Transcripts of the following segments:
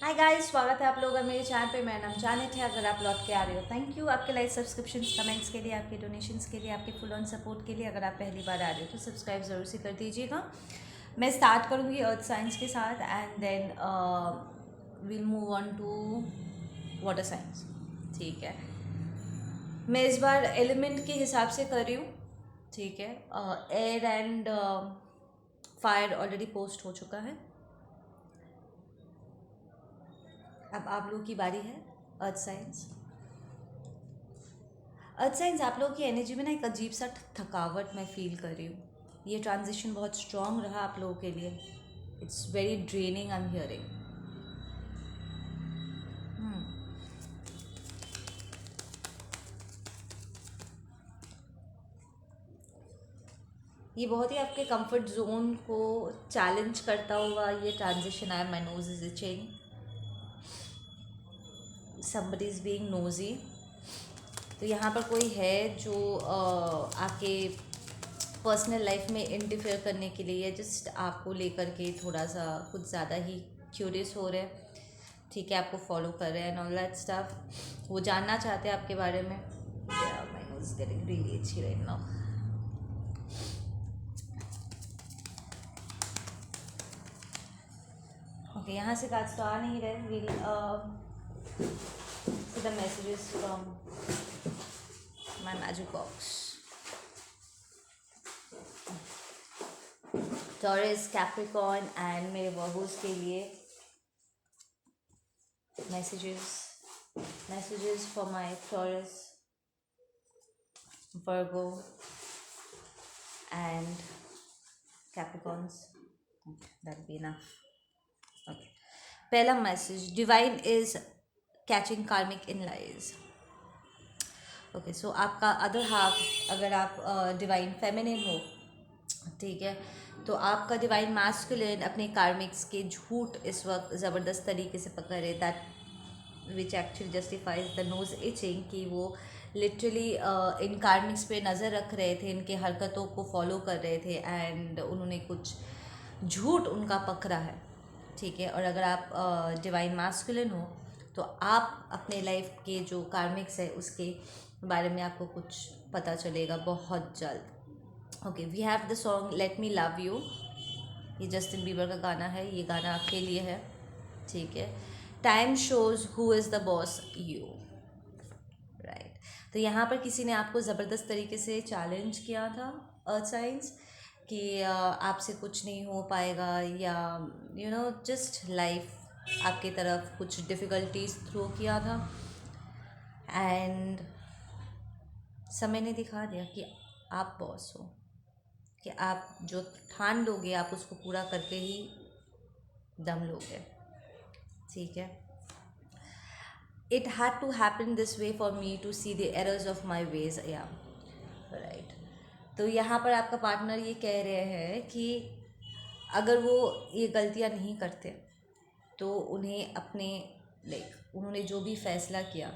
Hi guys, स्वागत है आप लोगों का मेरे चैनल पे। मेरा नाम जानित है। अगर आप लौट के आ रहे हो, थैंक यू आपके लाइक सब्सक्रिप्शंस कमेंट्स के लिए, आपके डोनेशंस के लिए, आपके फुल ऑन सपोर्ट के लिए। अगर आप पहली बार आ रहे हो तो सब्सक्राइब ज़रूर से कर दीजिएगा। मैं स्टार्ट करूँगी अर्थ साइंस के साथ and then will move on to water science. ठीक है, मैं इस बार एलिमेंट के हिसाब से कर रही हूँ। ठीक है, air and fire already post हो चुका है। अब आप लोगों की बारी है। अर्थ साइंस अर्थ साइंस आप लोगों की एनर्जी में ना एक अजीब सा थकावट मैं फील कर रही हूँ। ये ट्रांजिशन बहुत स्ट्रॉन्ग रहा आप लोगों के लिए। It's very draining, I am hearing. ये बहुत ही आपके कंफर्ट जोन को चैलेंज करता हुआ ये ट्रांजिशन आया। My nose is itching, somebody is being nosy. तो यहाँ पर कोई है जो आपके पर्सनल लाइफ में इंटरफेयर करने के लिए जस्ट आपको लेकर के थोड़ा सा कुछ ज़्यादा ही क्यूरियस हो रहे हैं। ठीक है, आपको फॉलो कर रहे हैं एंड ऑल दैट स्टफ। वो जानना चाहते हैं आपके बारे में। My nose getting really itchy right now. Okay, यहाँ से कार्ड्स तो आ नहीं रहे। Will see the messages from my magic box. Taurus, Capricorn and मेरे वर्गोस के लिए messages for my Taurus, Virgo and Capricorns. Okay, that'll be enough. Okay, पहला मैसेज, डिवाइन इज कैचिंग कार्मिक इन लाइज। ओके, सो आपका अदर हाफ, अगर आप divine feminine हो, ठीक है, तो आपका डिवाइन मैस्कुलिन अपने कार्मिक्स के झूठ इस वक्त ज़बरदस्त तरीके से पकड़ रहे। That which actually justifies the nose itching कि वो लिटरली इन कार्मिक्स पे नज़र रख रहे थे, इनके हरकतों को फॉलो कर रहे थे एंड उन्होंने कुछ झूठ उनका पकड़ा है। ठीक है, और अगर आप डिवाइन मैस्कुलिन हो तो आप अपने लाइफ के जो कार्मिक्स है उसके बारे में आपको कुछ पता चलेगा बहुत जल्द। Okay, we have the song let me love you. ये जस्टिन बीबर का गाना है, ये गाना आपके लिए है। ठीक है, time shows who is the boss, you. Right, तो यहाँ पर किसी ने आपको ज़बरदस्त तरीके से चैलेंज किया था अर्थ साइंस कि आपसे कुछ नहीं हो पाएगा, या जस्ट लाइफ आपकी तरफ कुछ डिफ़िकल्टीज थ्रो किया था एंड समय ने दिखा दिया कि आप बॉस हो, कि आप जो ठान लोगे आप उसको पूरा करके ही दम लोगे। ठीक है, it had to happen this way for me to see the errors of my ways, yeah right. तो यहाँ पर आपका पार्टनर ये कह रहे हैं कि अगर वो ये गलतियाँ नहीं करते तो उन्हें अपने उन्होंने जो भी फैसला किया,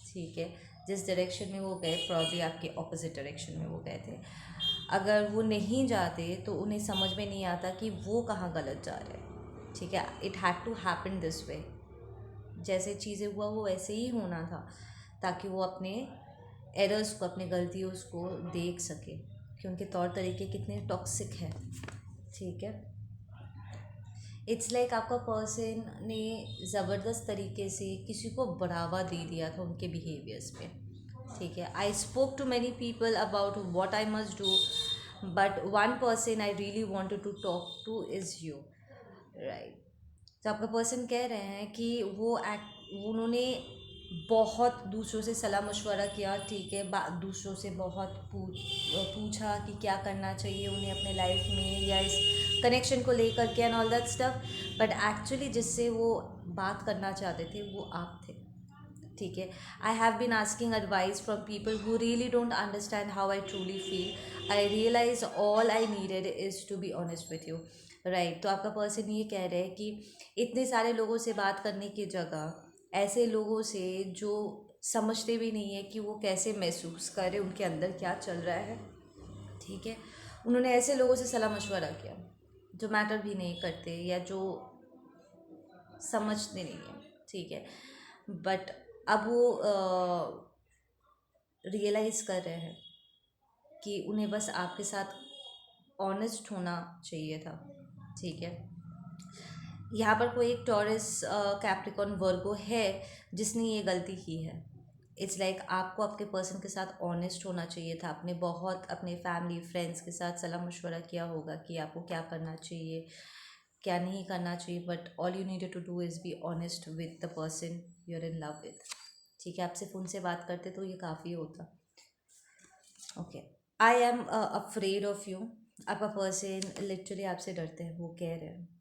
ठीक है, जिस डायरेक्शन में वो गए, प्रॉब्ली आपके ऑपोजिट डायरेक्शन में वो गए थे, अगर वो नहीं जाते तो उन्हें समझ में नहीं आता कि वो कहाँ गलत जा रहे हैं। ठीक है, it had to happen this way. जैसे चीज़ें हुआ वो वैसे ही होना था, ताकि वो अपने एरर्स को, अपनी गलतियों को देख सके कि उनके तौर तरीके कितने टॉक्सिक हैं। ठीक है, इट्स लाइक आपका पर्सन ने ज़बरदस्त तरीके से किसी को बढ़ावा दे दिया था उनके बिहेवियर्स पे। ठीक है, I spoke to many people about what I must do, but one person I really wanted to talk to is you. Right, तो आपका पर्सन कह रहे हैं कि उन्होंने बहुत दूसरों से सलाह मशवरा किया। ठीक है, दूसरों से बहुत पूछा कि क्या करना चाहिए उन्हें अपने लाइफ में या इस कनेक्शन को लेकर के and all that stuff, but actually जिससे वो बात करना चाहते थे वो आप थे। ठीक है, I have been asking advice from people who really don't understand how I truly feel. I realise all I needed is to be honest with you. Right, तो आपका पर्सन ये कह रहे हैं कि इतने सारे लोगों से बात करने की जगह ऐसे लोगों से जो समझते भी नहीं है कि वो कैसे महसूस कर रहे, उनके अंदर क्या चल रहा है। ठीक है, उन्होंने ऐसे लोगों से सलाह मशवरा किया जो मैटर भी नहीं करते, या जो समझते नहीं हैं, ठीक है। बट अब वो रियलाइज़ कर रहे हैं कि उन्हें बस आपके साथ ऑनेस्ट होना चाहिए था, ठीक है। यहाँ पर कोई एक टॉरस कैप्रिकॉर्न वर्गो है जिसने ये गलती की है। इट्स लाइक आपको आपके पर्सन के साथ ऑनेस्ट होना चाहिए था। आपने बहुत अपने फैमिली फ्रेंड्स के साथ सलाह मशवरा किया होगा कि आपको क्या करना चाहिए, क्या नहीं करना चाहिए, but all you need to do is be honest with the person you are in love with, ठीक है। आपसे फ़ोन से बात करते तो ये काफ़ी होता। Okay, I am afraid of you. आपका पर्सन लिटरली आपसे डरते हैं, वो कह रहे हैं।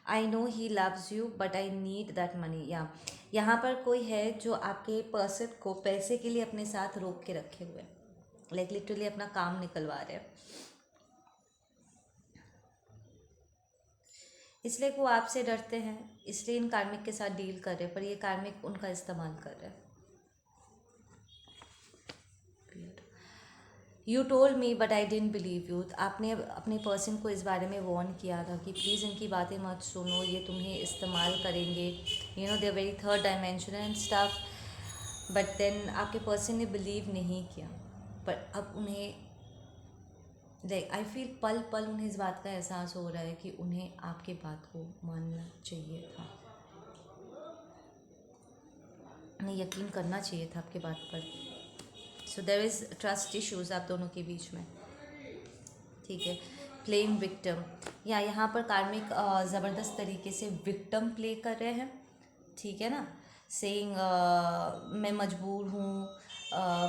I know he loves you but I need that money. या यहाँ पर कोई है जो आपके पर्सन को पैसे के लिए अपने साथ रोक के रखे हुए हैं, लाइक लिटरली अपना काम निकलवा रहे हैं, इसलिए वो आपसे डरते हैं, इसलिए इन कार्मिक के साथ डील कर रहे हैं, पर ये कार्मिक उनका इस्तेमाल कर रहे हैं। You told me but I didn't believe you. आपने अपने पर्सन को इस बारे में वार्न किया था कि प्लीज़ इनकी बातें मत सुनो, ये तुम्हें इस्तेमाल करेंगे, you know the very third dimension and stuff. But then आपके पर्सन ने बिलीव नहीं किया। पर अब उन्हें लाइक आई फील पल पल उन्हें इस बात का एहसास हो रहा है कि उन्हें आपके बात को मानना चाहिए था, उन्हें यकीन करना चाहिए था आपके बात पर। So there is trust issues आप दोनों के बीच में, ठीक है। प्लेइंग विक्टिम, या यहाँ पर कार्मिक ज़बरदस्त तरीके से विक्टिम प्ले कर रहे हैं, ठीक है ना। सेइंग मैं मजबूर हूँ,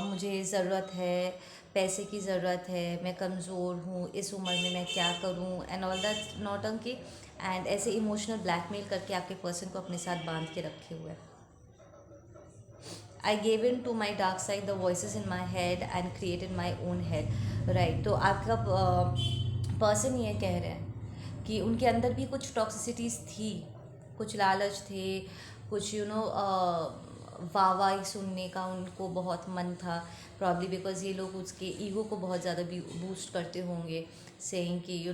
मुझे ज़रूरत है, पैसे की ज़रूरत है, मैं कमज़ोर हूँ, इस उम्र में मैं क्या करूँ, एंड ऑल दैट नौटंकी। एंड ऐसे इमोशनल ब्लैकमेल करके आपके पर्सन को अपने साथ बांध के रखे हुए हैं। I gave in to my dark side, the voices in my head and created my own head, right। तो आपका पर्सन ये कह रहे हैं कि उनके अंदर भी कुछ टॉक्सिसिटीज़ थी, कुछ लालच थे, कुछ वाहवाही सुनने का उनको बहुत मन था, प्रॉब्ली बिकॉज ये लोग उसके ईगो को बहुत ज़्यादा भी बूस्ट करते होंगे, सेइंग कि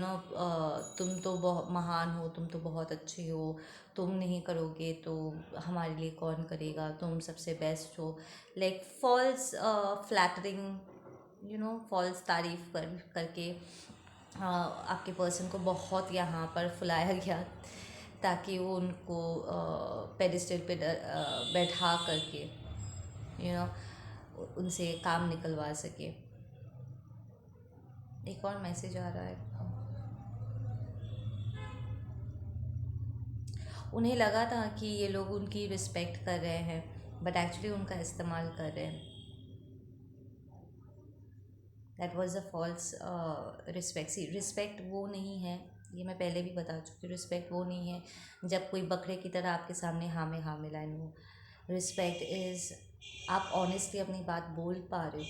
तुम तो बहुत महान हो, तुम तो बहुत अच्छे हो, तुम नहीं करोगे तो हमारे लिए कौन करेगा, तुम सबसे बेस्ट हो, लाइक फॉल्स फ्लैटरिंग, फॉल्स तारीफ करके आपके पर्सन को बहुत यहाँ पर फुलाया गया ताकि वो उनको पेडिस्टल पे बैठा करके उनसे काम निकलवा सके। एक और मैसेज आ रहा है, उन्हें लगा था कि ये लोग उनकी रिस्पेक्ट कर रहे हैं, बट एक्चुअली उनका इस्तेमाल कर रहे हैं। That was a false respect. See respect वो नहीं है, ये मैं पहले भी बता चुकी हूँ, रिस्पेक्ट वो नहीं है जब कोई बकरे की तरह आपके सामने हाँ में हाँ मिलाए हो। रिस्पेक्ट इज़ आप ऑनेस्टली अपनी बात बोल पा रहे हो,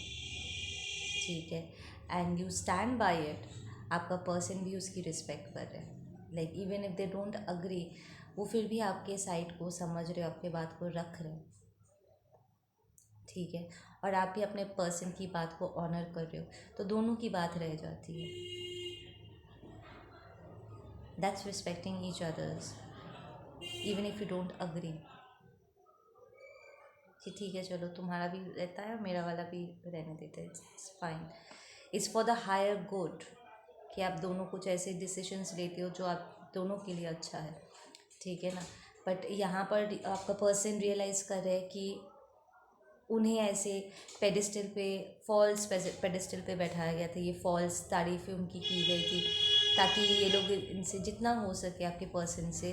ठीक है, and you stand by it. आपका पर्सन भी उसकी रिस्पेक्ट कर रहे हैं, like even if they don't agree, वो फिर भी आपके साइड को समझ रहे हो, आपके बात को रख रहे हैं, ठीक है। और आप भी अपने पर्सन की बात को ऑनर कर रहे हो, तो दोनों की बात रह जाती है। That's respecting each others even if you don't agree, कि ठीक है चलो तुम्हारा भी रहता है मेरा वाला भी रहने देते हैं, it's fine, it's for the higher good, कि आप दोनों कुछ ऐसे डिसीजंस लेते हो जो आप दोनों के लिए अच्छा है, ठीक है ना। बट यहाँ पर आपका पर्सन रियलाइज़ कर रहे हैं कि उन्हें ऐसे पेडिस्टल पे फॉल्स पेडिस्टल पे बैठाया गया था, ये फॉल्स तारीफ़ें उनकी की गई थी ताकि ये लोग इनसे जितना हो सके आपके पर्सन से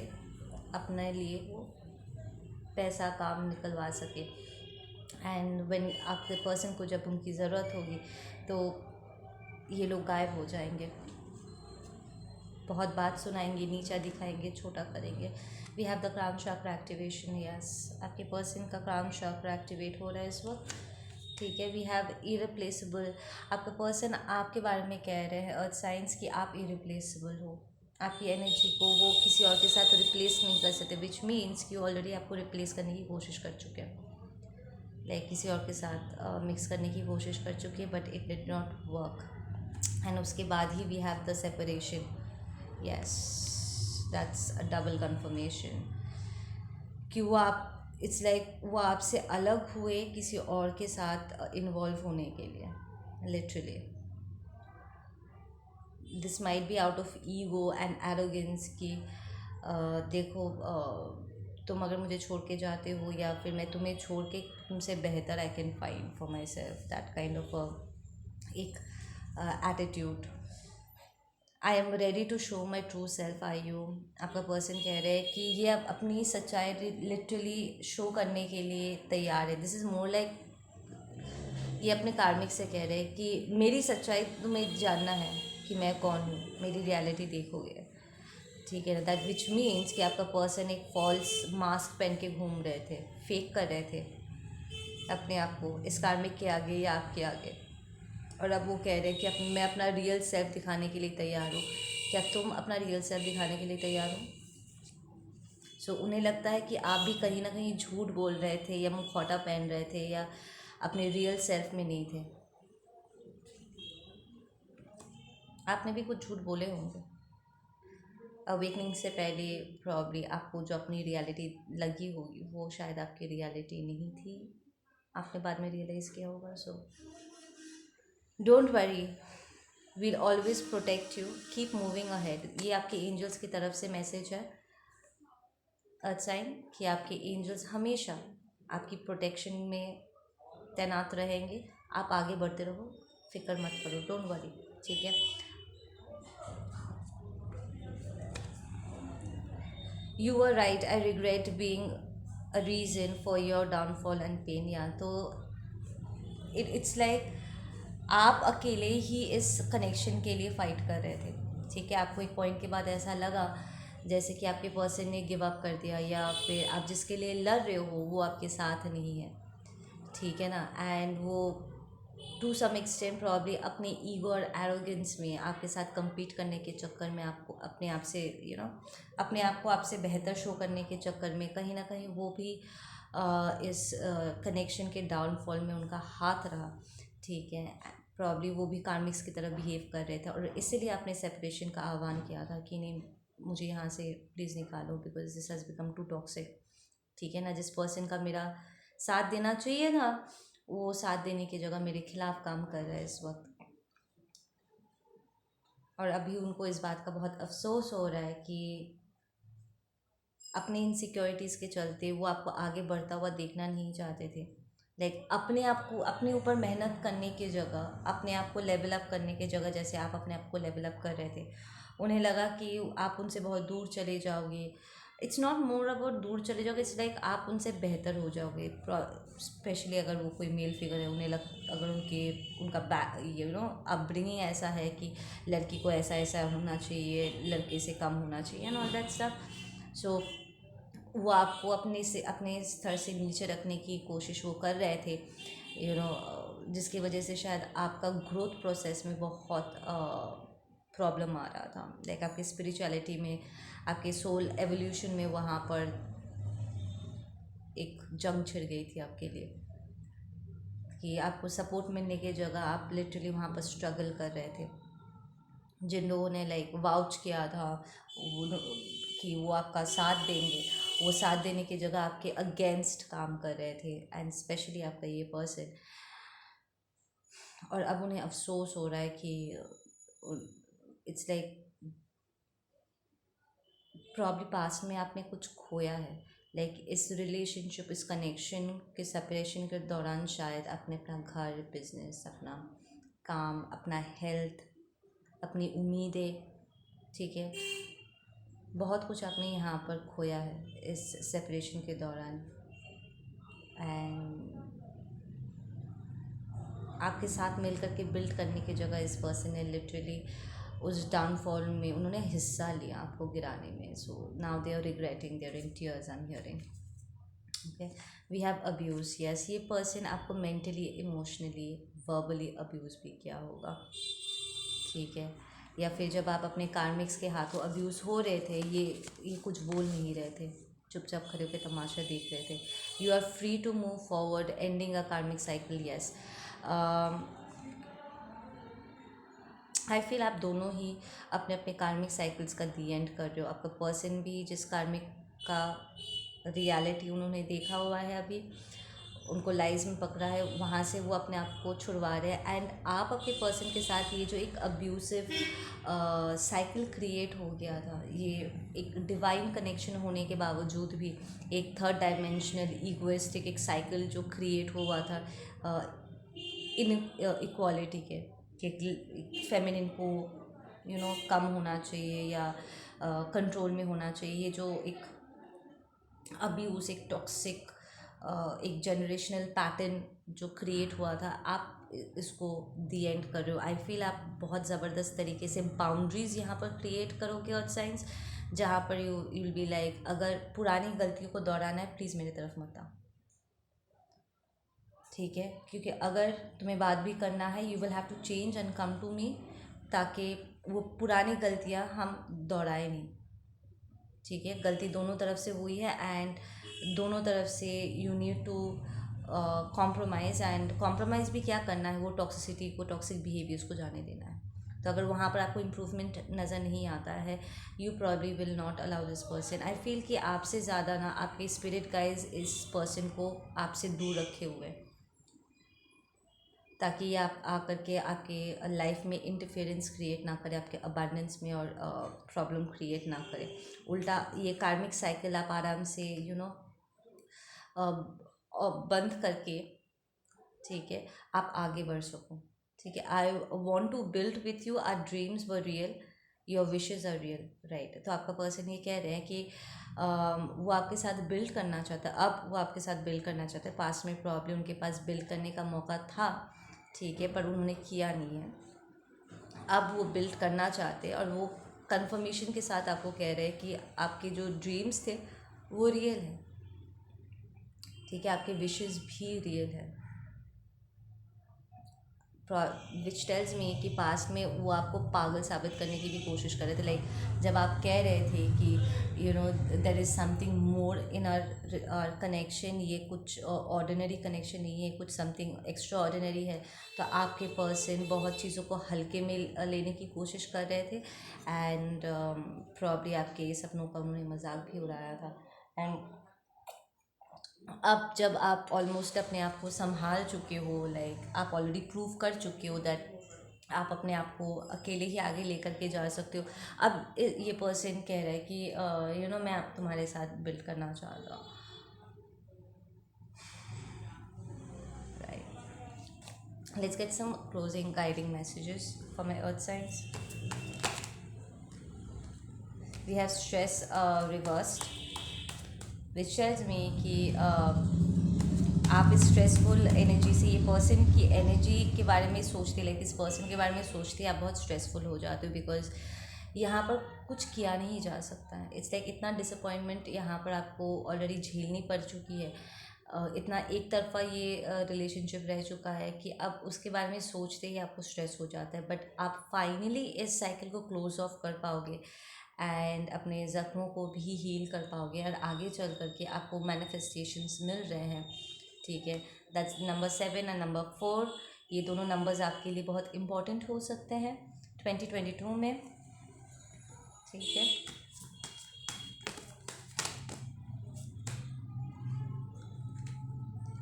अपने लिए वो पैसा काम निकलवा सके। एंड व्हेन आपके पर्सन को जब उनकी ज़रूरत होगी तो ये लोग गायब हो जाएंगे, बहुत बात सुनाएंगे, नीचा दिखाएंगे, छोटा करेंगे। वी हैव द क्राउन चक्र एक्टिवेशन, यस आपके पर्सन का क्राउन चक्र एक्टिवेट हो रहा है इस वक्त, ठीक है। वी हैव इरिप्लेसेबल, आपका पर्सन आपके बारे में कह रहे हैं अर्थ साइंस कि आप इरिप्लेसेबल हो, आपकी एनर्जी को वो किसी और के साथ रिप्लेस नहीं कर सकते, विच मीन्स कि ऑलरेडी आपको रिप्लेस करने की कोशिश कर चुके हैं, लाइक किसी और के साथ मिक्स करने की कोशिश कर चुके हैं, but it did not work, and उसके बाद ही we have the separation. Yes, that's a double confirmation कि वो आप, इट्स लाइक वो आपसे अलग हुए किसी और के साथ इन्वॉल्व होने के लिए. Literally this might be out of ego and arrogance कि देखो, तुम अगर मुझे छोड़ के जाते हो या फिर मैं तुम्हें छोड़ के तुमसे बेहतर I can find for myself, that kind of एक attitude. I am ready to show my true self. I you, आपका पर्सन कह रहे हैं कि ये अब अपनी सच्चाई लिटरली शो करने के लिए तैयार है. दिस इज़ मोर लाइक ये अपने कार्मिक से कह रहे हैं कि मेरी सच्चाई तुम्हें जानना है कि मैं कौन हूँ, मेरी रियलिटी देखोगे. ठीक है ना. दैट विच मीन्स कि आपका पर्सन एक फॉल्स मास्क पहन के घूम रहे थे, फेक कर रहे थे अपने आप को इस कार्मिक के आगे या आपके आगे. और अब वो कह रहे हैं कि मैं अपना रियल सेल्फ दिखाने के लिए तैयार हूँ. क्या तुम अपना रियल सेल्फ दिखाने के लिए तैयार हो? सो उन्हें लगता है कि आप भी कहीं ना कहीं झूठ बोल रहे थे या मुखौटा पहन रहे थे या अपने रियल सेल्फ में नहीं थे. आपने भी कुछ झूठ बोले होंगे अवेकनिंग से पहले. प्रॉब्ली आपको जो अपनी रियलिटी लगी होगी वो शायद आपकी रियलिटी नहीं थी, आपने बाद में रियलाइज़ किया होगा. So don't worry, we'll always protect you, keep moving ahead. ये आपके एंजल्स की तरफ से मैसेज है, अर्थ साइन, कि आपके एंजल्स हमेशा आपकी प्रोटेक्शन में तैनात रहेंगे. आप आगे बढ़ते रहो, फिक्र मत करो, डोंट वरी. ठीक है. You are right, I regret being a reason for your downfall and pain. या तो इट्स लाइक आप अकेले ही इस कनेक्शन के लिए फ़ाइट कर रहे थे. ठीक है. आपको एक पॉइंट के बाद ऐसा लगा जैसे कि आपके पर्सन ने गिव अप कर दिया या फिर आप जिसके लिए लड़ रहे हो वो आपके साथ नहीं है. ठीक है ना. एंड वो टू सम एक्सटेंट प्रॉब्ली अपने ईगो और एरोगेंस में आपके साथ compete करने के चक्कर में आपको अपने आप से अपने आप को आपसे बेहतर शो करने के चक्कर में कहीं ना कहीं वो भी इस कनेक्शन के डाउनफॉल में उनका हाथ रहा. ठीक है. प्रॉब्ली वो भी कार्मिक्स की तरह बिहेव कर रहे थे और इसीलिए आपने सेपरेशन का आह्वान किया था कि नहीं, मुझे यहाँ से प्लीज़ निकालो because this has become too toxic. ठीक है ना. जिस पर्सन का मेरा साथ देना चाहिए था वो साथ देने की जगह मेरे खिलाफ काम कर रहा है इस वक्त. और अभी उनको इस बात का बहुत अफसोस हो रहा है कि अपने इनसिक्योरिटीज़ के चलते वो आपको आगे बढ़ता हुआ देखना नहीं चाहते थे. लाइक अपने आप को अपने ऊपर मेहनत करने की जगह, अपने आप को लेवल अप करने की जगह, जैसे आप अपने आप को लेवल अप कर रहे थे, उन्हें लगा कि आप उनसे बहुत दूर चले जाओगे. इट्स नॉट मोर अबाउट दूर चले जाओगे, इट्स लाइक आप उनसे बेहतर हो जाओगे. स्पेशली अगर वो कोई मेल फिगर है, उन्हें अगर उनका अपब्रिंगिंग ऐसा है कि लड़की को ऐसा ऐसा होना चाहिए, लड़के से कम होना चाहिए एंड ऑल दैट स्टफ. सो वो आपको अपने स्तर से नीचे रखने की कोशिश वो कर रहे थे, जिसकी वजह से शायद आपका ग्रोथ प्रोसेस में बहुत प्रॉब्लम आ रहा था. लाइक आपकी स्पिरिचुअलिटी में, आपके सोल एवोल्यूशन में वहाँ पर एक जंग छिड़ गई थी आपके लिए कि आपको सपोर्ट मिलने की जगह आप लिटरली वहाँ पर स्ट्रगल कर रहे थे. जिन लोगों ने लाइक वाउच किया था कि वो आपका साथ देंगे, वो साथ देने की जगह आपके अगेंस्ट काम कर रहे थे. एंड स्पेशली आपका ये पर्सन. और अब उन्हें अफसोस हो रहा है कि इट्स लाइक प्रॉब्ली पास्ट में आपने कुछ खोया है. लाइक इस रिलेशनशिप, इस कनेक्शन के सेपरेशन के दौरान शायद आपने अपना घर, बिजनेस, अपना काम, अपना हेल्थ, अपनी उम्मीदें, ठीक है, बहुत कुछ आपने यहाँ पर खोया है इस सेपरेशन के दौरान. एंड आपके साथ मिलकर के बिल्ड करने की जगह इस पर्सन ने लिटरली उस डाउनफॉल में उन्होंने हिस्सा लिया आपको गिराने में. So now they are regretting, they're in tears, I am hearing. Okay. We have abuse. Yes, ये पर्सन आपको मेंटली, इमोशनली, वर्बली अब्यूज़ भी किया होगा. ठीक है. या फिर जब आप अपने कार्मिक्स के हाथों अब्यूज़ हो रहे थे, ये कुछ बोल नहीं रहे थे, चुपचाप खड़े होकर तमाशा देख रहे थे. You are free to move forward, ending a karmic cycle. Yes, I feel आप दोनों ही अपने अपने कार्मिक साइकिल्स का दी एंड कर रहे हो। आपका पर्सन भी जिस कार्मिक का रियलिटी उन्होंने देखा हुआ है, अभी उनको लाइज में पकड़ा है, वहाँ से वो अपने आप को छुड़वा रहे हैं। एंड आप अपने पर्सन के साथ ये जो एक अब्यूसिव साइकिल क्रिएट हो गया था, ये एक डिवाइन कनेक्शन होने के बावजूद भी एक थर्ड डायमेंशनल ईगोइस्टिक एक साइकिल जो क्रिएट हुआ था इन इक्वालिटी के, कि फेमिनिन को कम होना चाहिए या कंट्रोल में होना चाहिए। ये जो एक अब्यूज, एक टॉक्सिक, एक जनरेशनल पैटर्न जो क्रिएट हुआ था, आप इसको दी एंड कर रहे हो। आई फील आप बहुत ज़बरदस्त तरीके से बाउंड्रीज़ यहाँ पर क्रिएट करोगे अर्थ साइंस, जहाँ पर यू विल बी लाइक, अगर पुरानी गलतियों को दोहराना है प्लीज़ मेरी तरफ मत आओ, ठीक है? क्योंकि अगर तुम्हें बात भी करना है, you will have to change and come to me, ताकि वो पुरानी गलतियाँ हम दोहराए नहीं, ठीक है? गलती दोनों तरफ से हुई है एंड दोनों तरफ से you need to compromise. And compromise भी क्या करना है, वो टॉक्सिसिटी को, टॉक्सिक बिहेवियर्स को जाने देना है। तो अगर वहाँ पर आपको इम्प्रूवमेंट नज़र नहीं आता है, you probably will not allow this person. I feel कि आपसे ज़्यादा ना आपके स्पिरिट गाइज इस पर्सन को आपसे दूर रखे हुए हैं, ताकि ये आप आकर के आपके लाइफ में इंटरफेरेंस क्रिएट ना करे, आपके अबांडेंस में और प्रॉब्लम क्रिएट ना करे। उल्टा ये कार्मिक साइकिल आप आराम से बंद करके, ठीक है, आप आगे बढ़ सको, ठीक है? I want to build with you, our dreams were real, your wishes are real, right? तो आपका पर्सन ये कह रहे हैं कि वो आपके साथ बिल्ड करना चाहता है, अब वो आपके साथ बिल्ड करना चाहता है। पास्ट में प्रॉब्लम उनके पास बिल्ड करने का मौका था, ठीक है, पर उन्होंने किया नहीं है। अब वो बिल्ड करना चाहते हैं और वो कंफर्मेशन के साथ आपको कह रहे हैं कि आपके जो ड्रीम्स थे वो रियल है, ठीक है? आपके विशेस भी रियल है, विच टेल्स मी कि पास्ट में वो आपको पागल साबित करने की भी कोशिश कर रहे थे। लाइक जब आप कह रहे थे कि there is something more in our connection, ये कुछ ऑर्डिनरी कनेक्शन नहीं है, कुछ समथिंग एक्स्ट्रा ऑर्डिनरी है, तो आपके पर्सन बहुत चीज़ों को हल्के में लेने की कोशिश कर रहे थे। एंड प्रॉब्ली आपके सपनों का उन्होंने मजाक भी उड़ाया था। एंड अब जब आप ऑलमोस्ट अपने आप को संभाल चुके हो, लाइक आप ऑलरेडी प्रूव कर चुके हो दैट आप अपने आप को अकेले ही आगे लेकर के जा सकते हो, अब ये पर्सन कह रहा है कि मैं आप तुम्हारे साथ बिल्ड करना चाहता हूँ, right? Let's get some closing guiding messages for my earth science. We have stress reversed, which tells me कि आप स्ट्रेसफुल एनर्जी से, ये पर्सन की एनर्जी के बारे में सोचते, लाइक इस पर्सन के बारे में सोचते आप बहुत स्ट्रेसफुल हो जाते हो, बिकॉज यहाँ पर कुछ किया नहीं जा सकता है। इट्स लाइक इतना डिसअपॉइंटमेंट यहाँ पर आपको ऑलरेडी झेलनी पड़ चुकी है, इतना एक तरफा ये रिलेशनशिप रह चुका है कि अब उसके बारे में सोचते ही आपको स्ट्रेस हो जाता है। बट आप फाइनली इस साइकिल को क्लोज ऑफ कर पाओगे एंड अपने ज़ख्मों को भी हील कर पाओगे, और आगे चल कर के आपको मैनिफेस्टेशंस मिल रहे हैं, ठीक है? दैट्स नंबर 7 और नंबर 4, ये दोनों नंबर्स आपके लिए बहुत इंपॉर्टेंट हो सकते हैं 2022 में, ठीक है?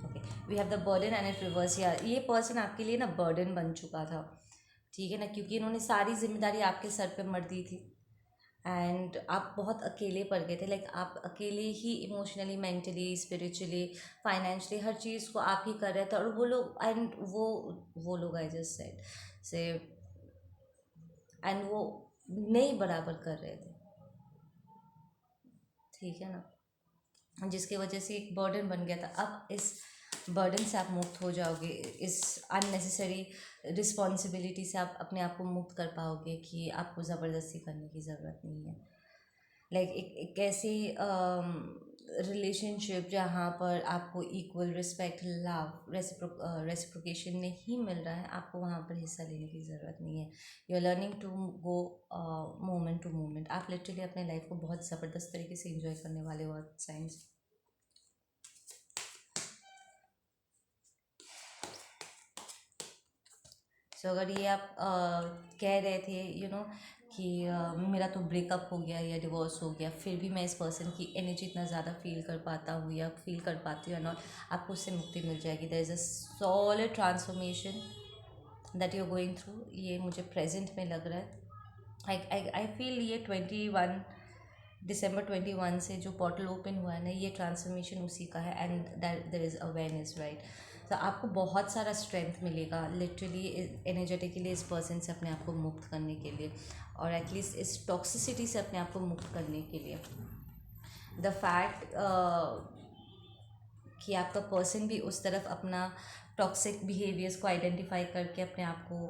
Okay, we have the burden and it reverse. या ये पर्सन आपके लिए ना बर्डन बन चुका था, ठीक है ना, क्योंकि इन्होंने सारी जिम्मेदारी आपके सर पे मर दी थी एंड आप बहुत अकेले पड़ गए थे। लाइक आप अकेले ही इमोशनली, मेंटली, स्पिरिचुअली, फाइनेंशियली हर चीज़ को आप ही कर रहे थे, और वो लोग एंड वो लोग आई जस्ट सेड से, एंड वो नहीं बराबर कर रहे थे, ठीक है ना, जिसकी वजह से एक बर्डन बन गया था। अब इस बर्डन से आप मुक्त हो जाओगे, इस अननेसेसरी रिस्पॉन्सिबिलिटी से आप अपने आप को मुक्त कर पाओगे कि आपको ज़बरदस्ती करने की ज़रूरत नहीं है। लाइक एक ऐसी रिलेशनशिप जहाँ पर आपको इक्वल रिस्पेक्ट, लव, रेसिप्रोकेशन नहीं मिल रहा है, आपको वहाँ पर हिस्सा लेने की ज़रूरत नहीं है। You are learning to go moment to moment. आप लिटरली अपने लाइफ को बहुत ज़बरदस्त तरीके से इंजॉय करने वाले हो साइंस। सो अगर ये आप कह रहे थे कि मेरा तो ब्रेकअप हो गया या डिवोर्स हो गया, फिर भी मैं इस पर्सन की एनर्जी इतना ज़्यादा फील कर पाता हूँ या फील कर पाती हूँ, नॉट, आपको उससे मुक्ति मिल जाएगी. There is a solid transformation that you are going through. ये मुझे प्रेजेंट में लग रहा है. आई फील ये 21 दिसंबर 21 से जो पोर्टल ओपन हुआ है ना, ये ट्रांसफॉर्मेशन उसी का है. And that there is awareness, right. तो आपको बहुत सारा स्ट्रेंथ मिलेगा लिटरली एनर्जेटिकली इस पर्सन से अपने आप को मुक्त करने के लिए, और एटलीस्ट इस टॉक्सिसिटी से अपने आप को मुक्त करने के लिए. द फैक्ट कि आपका पर्सन भी उस तरफ अपना टॉक्सिक बिहेवियर्स को आइडेंटिफाई करके अपने आप को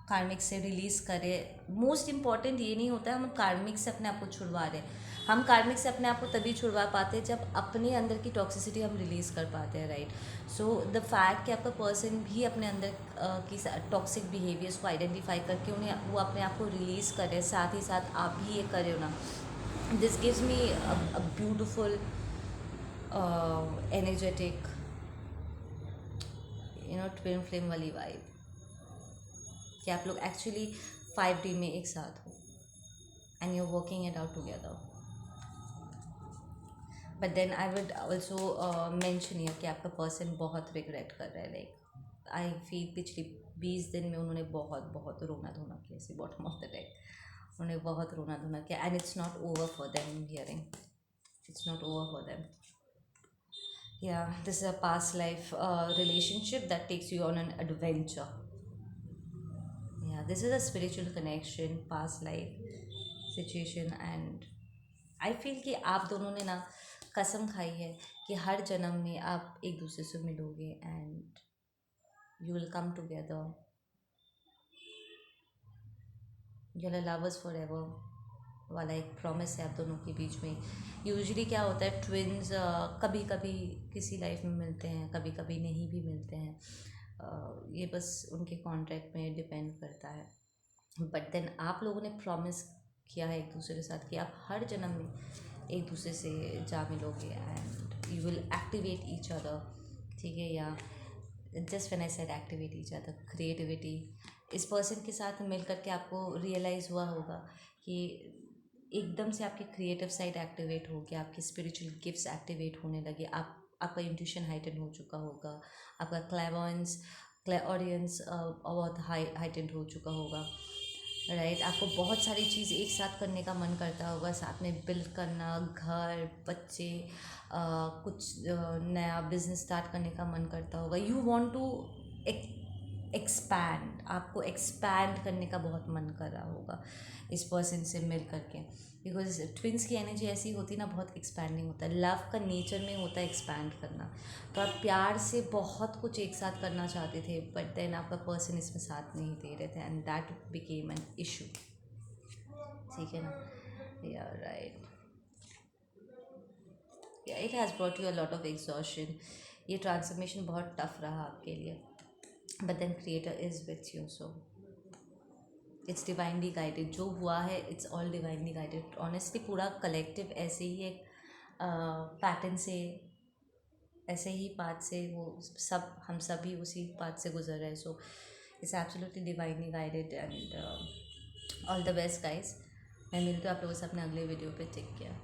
कार्मिक से रिलीज़ करे. मोस्ट इम्पॉर्टेंट ये नहीं होता है हम कार्मिक से अपने आप को छुड़वा रहे हैं. हम कार्मिक से अपने आप को तभी छुड़वा पाते हैं जब अपने अंदर की टॉक्सिसिटी हम रिलीज़ कर पाते हैं, राइट. सो द फैक्ट कि आपका पर्सन भी अपने अंदर की टॉक्सिक बिहेवियर्स को आइडेंटिफाई करके उन्हें वो अपने आप को रिलीज़ करे, साथ ही साथ आप भी ये करें ना, this gives me a beautiful energetic twin flame वाली वाइब कि आप लोग एक्चुअली 5D में एक साथ हो and you are working it out together. But then I would also mention here कि आपका पर्सन बहुत रिग्रेट कर रहा है. लाइक आई फील पिछले 20 दिन में उन्होंने बहुत बहुत रोना धोना किया, सी बॉटम ऑफ द डेक. उन्होंने बहुत रोना धोना किया and it's not over for them. Hearing it's not over for them. Yeah, this is a past life relationship that takes you on an adventure. Yeah, this is a spiritual connection, past life situation, and I feel कि आप दोनों ने ना कसम खाई है कि हर जन्म में आप एक दूसरे से मिलोगे and you will come together. You are lovers forever वाला एक प्रॉमिस है आप दोनों के बीच में. यूजुअली क्या होता है, ट्विन्स कभी कभी किसी लाइफ में मिलते हैं, कभी कभी नहीं भी मिलते हैं. ये बस उनके कॉन्ट्रैक्ट में डिपेंड करता है. बट देन आप लोगों ने प्रॉमिस किया है एक दूसरे के साथ कि आप हर जन्म में एक दूसरे से जा मिलोगे and you will activate each other. ठीक है. या just when I said activate each other, creativity. इस पर्सन के साथ मिल करके आपको रियलाइज़ हुआ होगा कि एकदम से आपकी क्रिएटिव साइड एक्टिवेट हो गया, आपके स्पिरिचुअल गिफ्ट्स एक्टिवेट होने लगे, आपका इंट्यूशन हाइटन हो चुका होगा, आपका क्लेवरेंस ऑडियंस बहुत हाइटेंड हो चुका होगा, राइट. आपको बहुत सारी चीज़ एक साथ करने का मन करता होगा, साथ में बिल्ड करना, घर, बच्चे, कुछ नया बिजनेस स्टार्ट करने का मन करता होगा. यू वांट टू एक्सपैंड, आपको एक्सपैंड करने का बहुत मन कर रहा होगा इस पर्सन से मिल करके, बिकॉज ट्विन्स की एनर्जी ऐसी होती है ना, बहुत एक्सपैंडिंग होता है. लव का नेचर में होता है एक्सपैंड करना. तो आप प्यार से बहुत कुछ एक साथ करना चाहते थे, बट देन आपका पर्सन इसमें साथ नहीं दे रहे थे and that became an issue. ठीक है ना. Yeah right. Yeah it has brought you a lot of exhaustion. ये ट्रांसफॉर्मेशन बहुत टफ रहा आपके लिए, but then creator is with you. So it's divinely guided. जो हुआ है it's all divinely guided. Honestly पूरा कलेक्टिव ऐसे ही एक पैटर्न से, ऐसे ही पाथ से वो सब, हम सभी उसी पाथ से गुजर रहे हैं. So it's absolutely divinely guided and all the best guys. मैं मिलती हूँ आप लोगों से अपने अगले वीडियो पे. Take care.